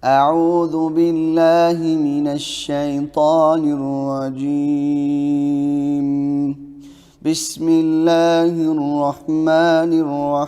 أعوذ بالله من الشيطان الرجيم. بسم الله الرحمن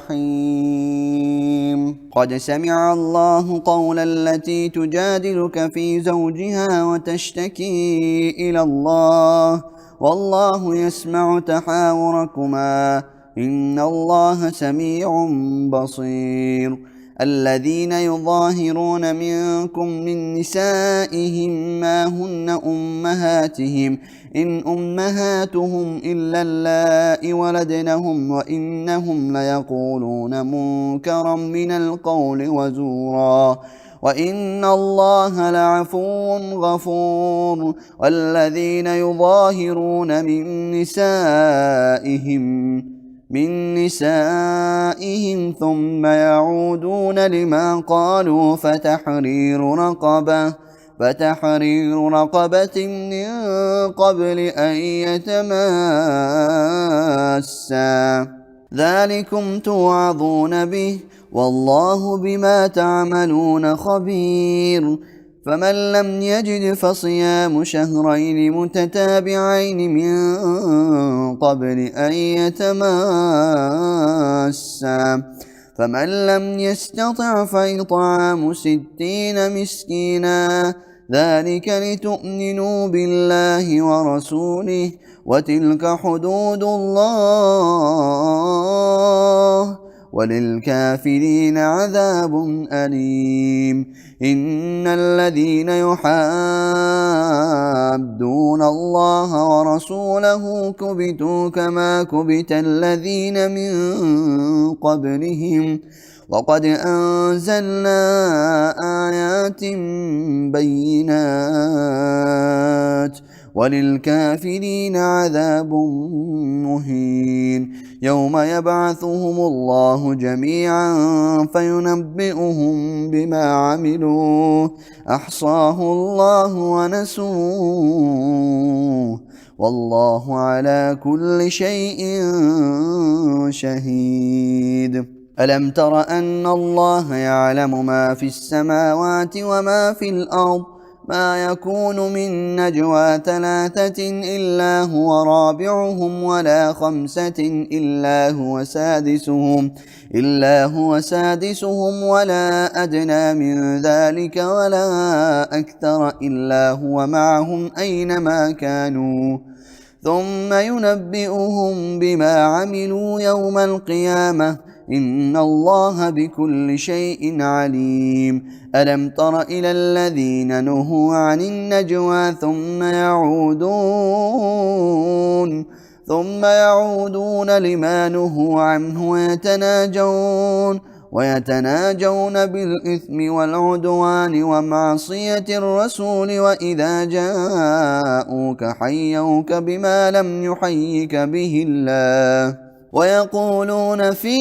الرحيم. قد سمع الله قول التي تجادلك في زوجها وتشتكي إلى الله والله يسمع تحاوركما إن الله سميع بصير. الذين يظاهرون منكم من نسائهم ما هن أمهاتهم إن أمهاتهم إلا اللائي ولدنهم وإنهم ليقولون منكرا من القول وزورا وإن الله لعفو غفور. والذين يظاهرون من نسائهم ثم يعودون لما قالوا فتحرير رقبة من قبل أن يتماسا ذلكم توعظون به والله بما تعملون خبير. فمن لم يجد فصيام شهرين متتابعين من قبل أن يتماسا فمن لم يستطع فإطعام 60 مسكينا ذلك لتؤمنوا بالله ورسوله وتلك حدود الله وللكافرين عذاب أليم. إن الذين يحادون الله ورسوله كبتوا كما كبت الذين من قبلهم وقد أنزلنا آيات بينات وللكافرين عذاب مهين. يوم يبعثهم الله جميعا فينبئهم بما عملوا أحصاه الله ونسوه والله على كل شيء شهيد. ألم تر أن الله يعلم ما في السماوات وما في الأرض ما يكون من نجوى 3 إلا هو رابعهم ولا 5 إلا هو سادسهم ولا أدنى من ذلك ولا أكثر إلا هو معهم أينما كانوا ثم ينبئهم بما عملوا يوم القيامة إن الله بكل شيء عليم. ألم تر إلى الذين نهوا عن النجوى ثم يعودون لما نهوا عنه ويتناجون بالإثم والعدوان ومعصية الرسول وإذا جاءوك حيوك بما لم يحيك به الله ويقولون في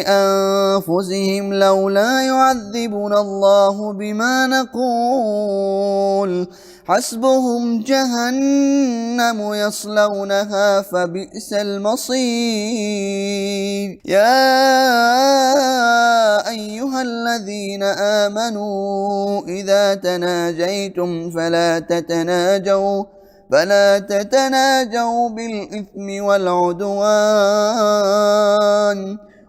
أنفسهم لولا يعذبنا الله بما نقول حسبهم جهنم يصلونها فبئس المصير. يا أيها الذين آمنوا إذا تناجيتم فلا تتناجوا بالإثم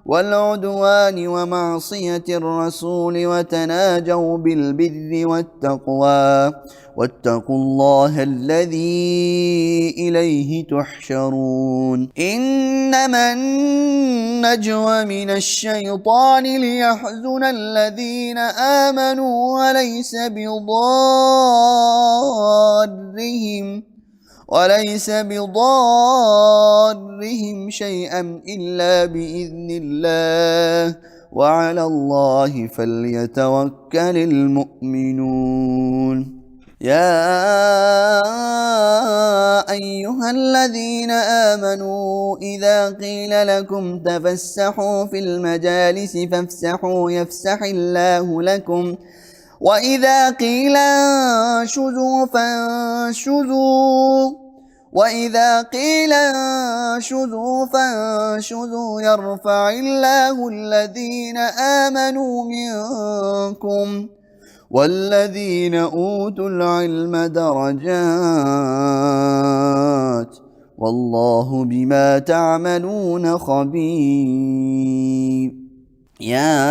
والعدوان ومعصية الرسول وتناجوا بالبر والتقوى واتقوا الله الذي إليه تحشرون. إنما النجوى من الشيطان ليحزن الذين آمنوا وليس بضارهم شيئا إلا بإذن الله وعلى الله فليتوكل المؤمنون. يا أيها الذين آمنوا إذا قيل لكم تفسحوا في المجالس فافسحوا يفسح الله لكم وإذا قيل انشزوا فانشزوا يرفع الله الذين آمنوا منكم والذين أوتوا العلم درجات والله بما تعملون خبير. يا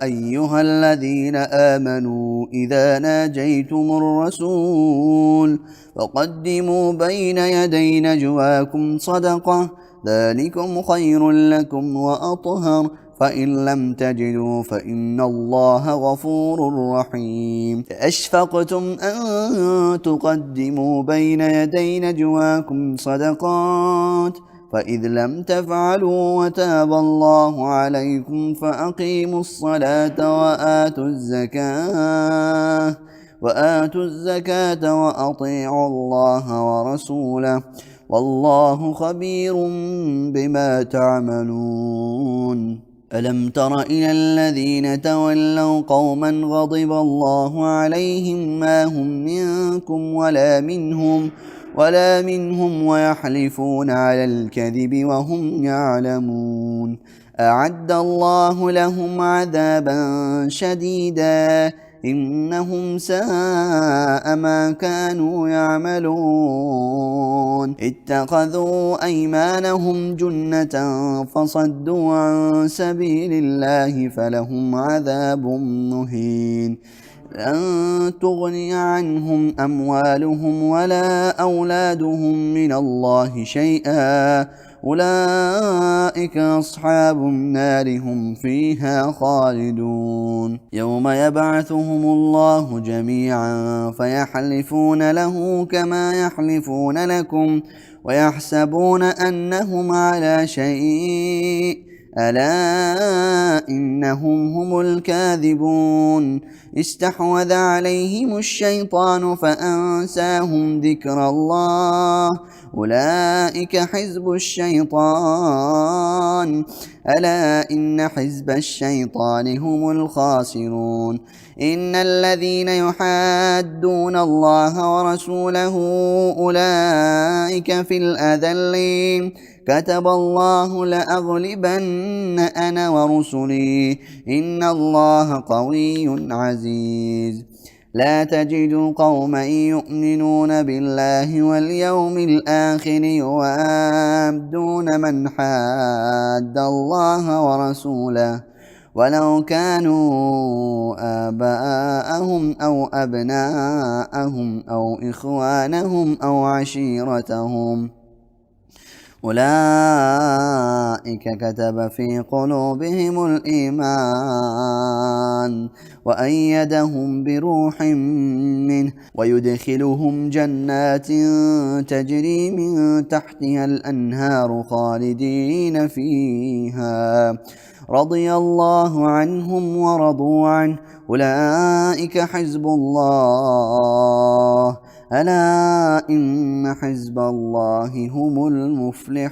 أيها الذين آمنوا إذا ناجيتم الرسول فقدموا بين يدي نجواكم صدقة ذلكم خير لكم وأطهر فإن لم تجدوا فإن الله غفور رحيم. أشفقتم أن تقدموا بين يدي نجواكم صدقات فإذ لم تفعلوا وتاب الله عليكم فأقيموا الصلاة وآتوا الزكاة وأطيعوا الله ورسوله والله خبير بما تعملون. ألم تر إلى الذين تولوا قوما غضب الله عليهم ما هم منكم ولا منهم ويحلفون على الكذب وهم يعلمون. أعد الله لهم عذابا شديدا إنهم ساء ما كانوا يعملون. اتخذوا أيمانهم جنة فصدوا عن سبيل الله فلهم عذاب مهين. لن تغني عنهم أموالهم ولا أولادهم من الله شيئا أولئك أصحاب النار هم فيها خالدون. يوم يبعثهم الله جميعا فيحلفون له كما يحلفون لكم ويحسبون أنهم على شيء ألا إنهم هم الكاذبون. استحوذ عليهم الشيطان فأنساهم ذكر الله أولئك حزب الشيطان ألا إن حزب الشيطان هم الخاسرون. إن الذين يحادون الله ورسوله أولئك في الأذلين. كتب الله لأغلبن أنا ورسلي إن الله قوي عزيز. لا تجد قوما يؤمنون بالله واليوم الآخر يوادون من حاد الله ورسوله ولو كانوا آباءهم أو أبناءهم أو إخوانهم أو عشيرتهم أولئك كتب في قلوبهم الإيمان وأيدهم بروح منه ويدخلهم جنات تجري من تحتها الأنهار خالدين فيها رضي الله عنهم ورضوا عنه أولئك حزب الله ألا إن حزب الله هم المفلحون.